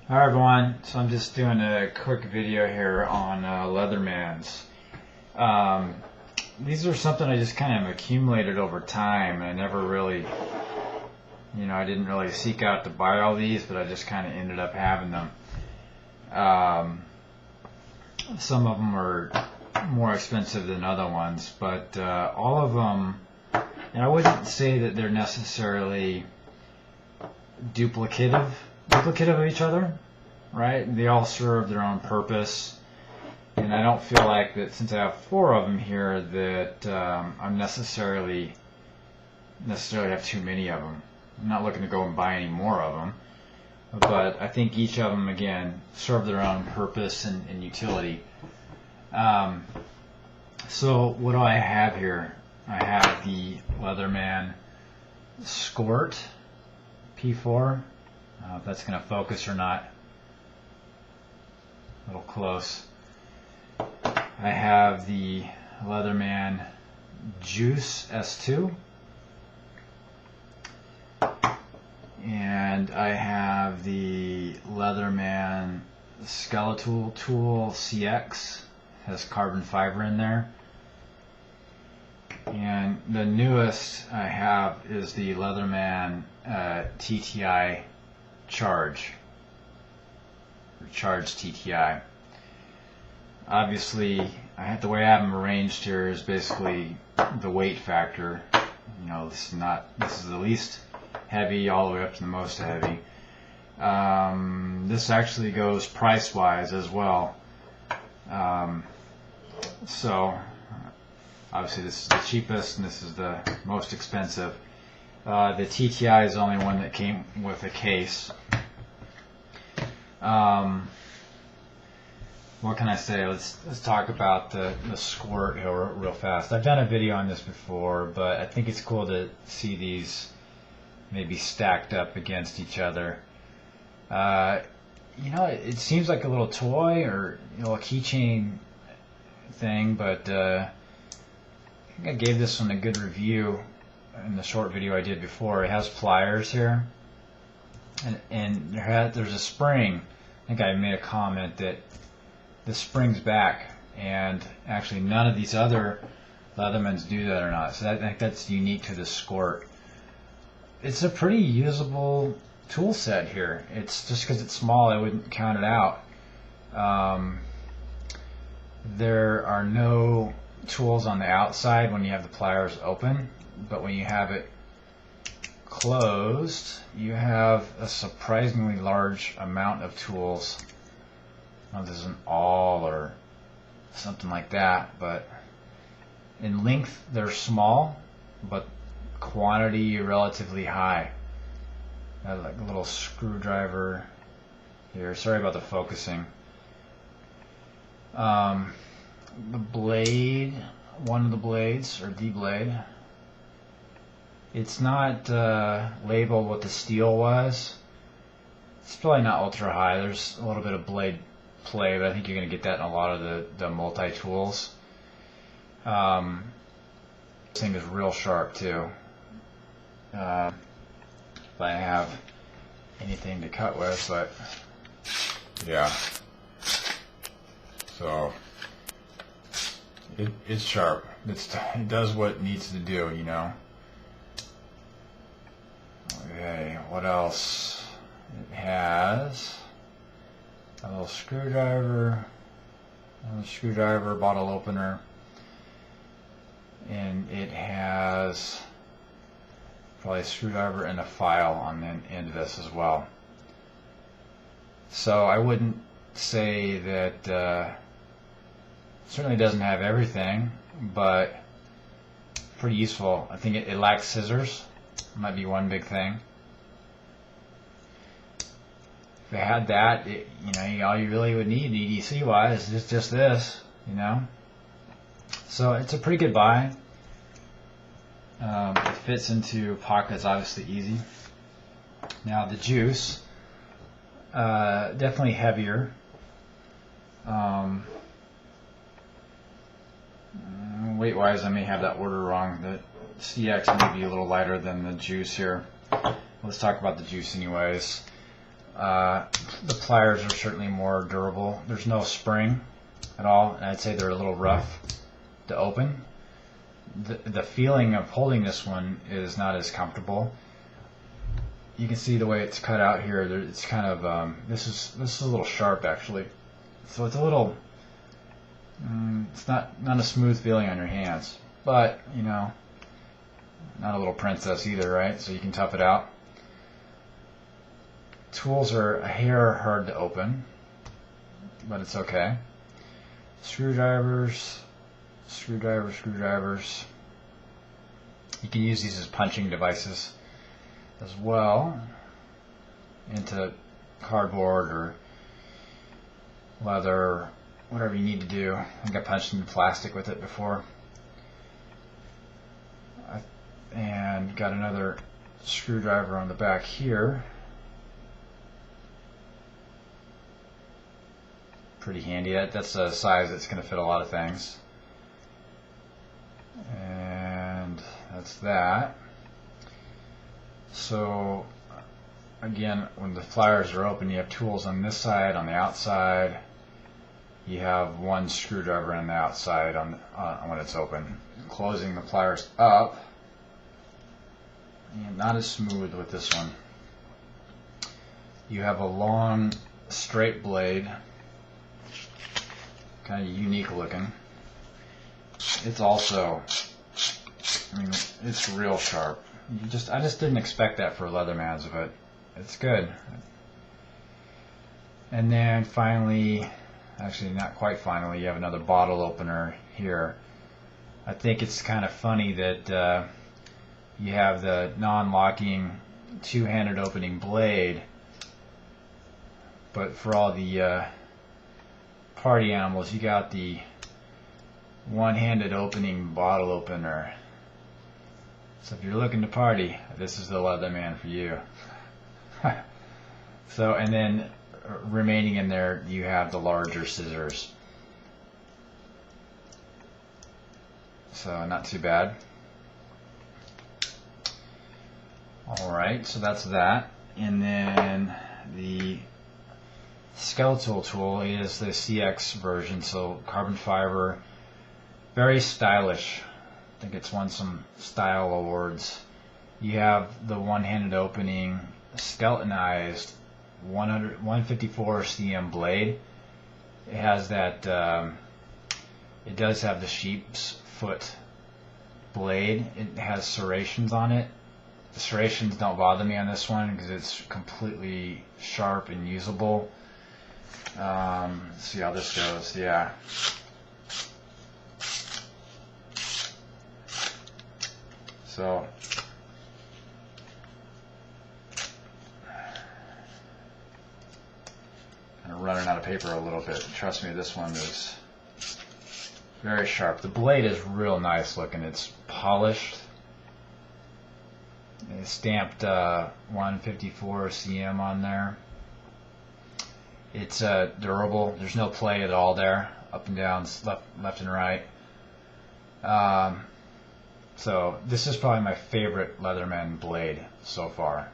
Hi everyone, so I'm just doing a quick video here on Leathermans. These are something I just kind of accumulated over time. I never really, I didn't really seek out to buy all these, but I just kind of ended up having them. Some of them are more expensive than other ones, but all of them, and I wouldn't say that they're necessarily duplicative of each other, right? They all serve their own purpose, and I don't feel like that since I have 4 of them here that I'm necessarily have too many of them. I'm not looking to go and buy any more of them, but I think each of them again serve their own purpose and utility. So what do I have here? I have the Leatherman Skort P4. I don't know if that's going to focus or not. A little close. I have the Leatherman Juice S2. And I have the Leatherman Skeletal Tool CX. Has carbon fiber in there. And the newest I have is the Leatherman TTI Charge, or Charge TTI. Obviously, the way I have them arranged here is basically the weight factor. This is the least heavy all the way up to the most heavy. This actually goes price-wise as well. So obviously this is the cheapest and this is the most expensive. The TTI is the only one that came with a case. What can I say? Let's talk about the Skort here real fast. I've done a video on this before, but I think it's cool to see these maybe stacked up against each other. It seems like a little toy or a keychain thing, but I think I gave this one a good review in the short video I did before. It has pliers here, and there's a spring. I think I made a comment that the spring's back, and actually none of these other Leathermans do that or not. So I think that's unique to the Skort. It's a pretty usable tool set here. It's just because it's small, I wouldn't count it out. There are no tools on the outside when you have the pliers open, but when you have it closed, you have a surprisingly large amount of tools. I don't know if this is an awl or something like that, but in length they're small, but quantity relatively high. I have like a little screwdriver here. Sorry about the focusing. The blade, one of the blades, or the blade, it's not labeled what the steel was. It's probably not ultra high. There's a little bit of blade play, but I think you're going to get that in a lot of the multi-tools. This thing is real sharp too. If I have anything to cut with, but yeah. So it's sharp. It does what it needs to do, Okay, what else? It has a little screwdriver, bottle opener, and it has probably a screwdriver and a file on the end of this as well. So I wouldn't say that certainly doesn't have everything, but pretty useful. I think it lacks scissors. Might be one big thing. If it had that, all you really would need EDC wise is just this, So it's a pretty good buy. It fits into pockets, obviously easy. Now the Juice, definitely heavier. Weight wise, I may have that order wrong. The CX may be a little lighter than the Juice here. Let's talk about the Juice anyways. The pliers are certainly more durable. There's no spring at all, and I'd say they're a little rough to open. The feeling of holding this one is not as comfortable. You can see the way it's cut out here. It's kind of this is a little sharp actually, so it's a little. It's not a smooth feeling on your hands, but you know, not a little princess either, right? So you can tough it out. Tools are a hair hard to open, but it's okay. Screwdrivers. You can use these as punching devices as well into cardboard or leather, whatever you need to do. I think I punched into plastic with it before. And got another screwdriver on the back here. Pretty handy. That's a size that's going to fit a lot of things. And that's that. So again, when the pliers are open, you have tools on this side, on the outside. You have one screwdriver on the outside when it's open. Closing the pliers up, and not as smooth with this one. You have a long straight blade, kind of unique looking. It's also, I mean, it's real sharp. I just didn't expect that for Leatherman's, but it's good. And then finally, actually not quite finally, you have another bottle opener here. I think it's kind of funny that you have the non-locking two-handed opening blade, but for all the party animals, you got the one-handed opening bottle opener. So if you're looking to party, this is the Leatherman for you. So, and then remaining in there, you have the larger scissors. So not too bad. Alright, so that's that. And then the skeletal tool is the CX version, so carbon fiber, very stylish. I think it's won some style awards. You have the one-handed opening, skeletonized 154 cm blade. It has that, it does have the sheep's foot blade. It has serrations on it. The serrations don't bother me on this one because it's completely sharp and usable. Let's see how this goes. Yeah. So kind of running out of paper a little bit. Trust me, this one is very sharp. The blade is real nice looking. It's polished. It's stamped 154 cm on there. It's durable. There's no play at all there. Up and down, left and right. So this is probably my favorite Leatherman blade so far.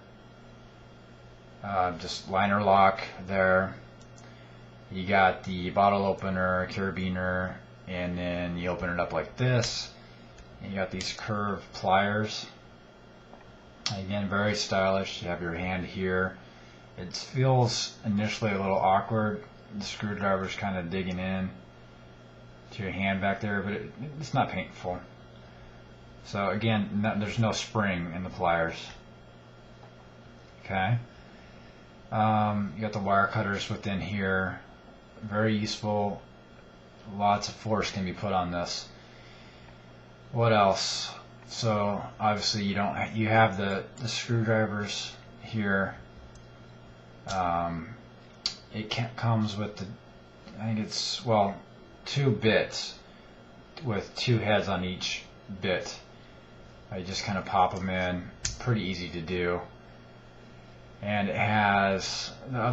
Just liner lock there. You got the bottle opener, carabiner, and then you open it up like this. And you got these curved pliers. Again, very stylish. You have your hand here. It feels initially a little awkward. The screwdriver's kind of digging in to your hand back there, but it's not painful. So again, there's no spring in the pliers. Okay. You got the wire cutters within here. Very useful. Lots of force can be put on this. What else? So obviously you have the screwdrivers here. It comes with the, I think it's, well, 2 bits with 2 heads on each bit. You just kind of pop them in. Pretty easy to do. And it has the